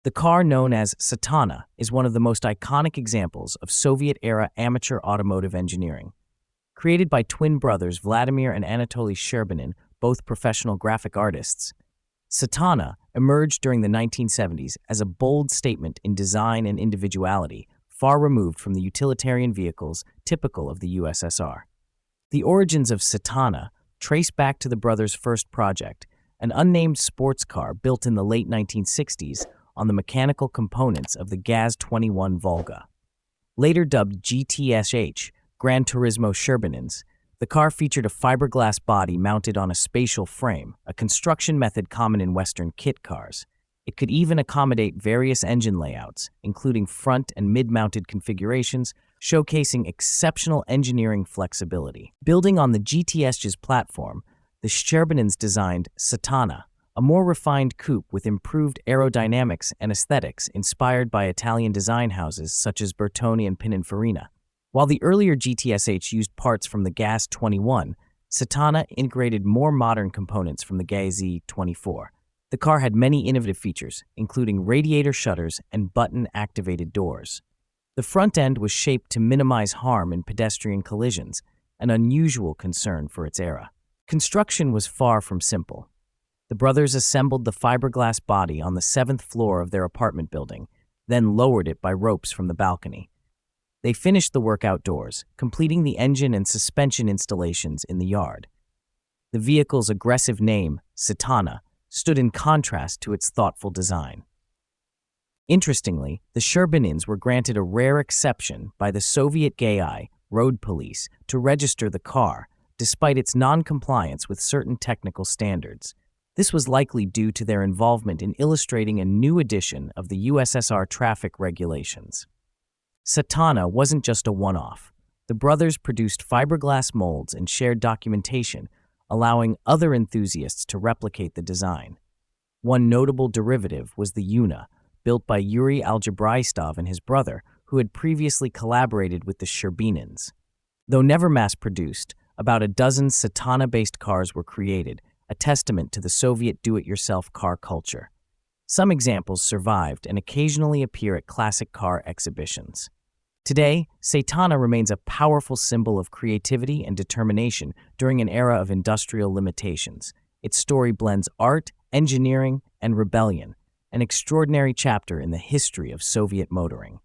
The car known as Satana is one of the most iconic examples of Soviet-era amateur automotive engineering. Created by twin brothers Vladimir and Anatoly Shcherbinin, both professional graphic artists, Satana emerged during the 1970s as a bold statement in design and individuality, far removed from the utilitarian vehicles typical of the USSR. The origins of Satana trace back to the brothers' first project, an unnamed sports car built in the late 1960s on the mechanical components of the GAZ-21 Volga. Later dubbed GTSH, Gran Turismo Shcherbinins, the car featured a fiberglass body mounted on a spatial frame, a construction method common in Western kit cars. It could even accommodate various engine layouts, including front and mid-mounted configurations, showcasing exceptional engineering flexibility. Building on the GTSH's platform, the Shcherbinins designed Satana, a more refined coupe with improved aerodynamics and aesthetics inspired by Italian design houses such as Bertone and Pininfarina. While the earlier GTSH used parts from the GAZ-21, Satana integrated more modern components from the GAZ-24. The car had many innovative features, including radiator shutters and button-activated doors. The front end was shaped to minimize harm in pedestrian collisions, an unusual concern for its era. Construction was far from simple. The brothers assembled the fiberglass body on the 7th floor of their apartment building, then lowered it by ropes from the balcony. They finished the work outdoors, completing the engine and suspension installations in the yard. The vehicle's aggressive name, Satana, stood in contrast to its thoughtful design. Interestingly, the Shcherbinins were granted a rare exception by the Soviet GAI, road police, to register the car, despite its non-compliance with certain technical standards. This was likely due to their involvement in illustrating a new edition of the USSR traffic regulations. Satana wasn't just a one-off. The brothers produced fiberglass molds and shared documentation, allowing other enthusiasts to replicate the design. One notable derivative was the Yuna, built by Yuri Algebraistov and his brother, who had previously collaborated with the Shcherbinins. Though never mass-produced, about a dozen Satana-based cars were created, a testament to the Soviet do-it-yourself car culture. Some examples survived and occasionally appear at classic car exhibitions. Today, Satana remains a powerful symbol of creativity and determination during an era of industrial limitations. Its story blends art, engineering, and rebellion, an extraordinary chapter in the history of Soviet motoring.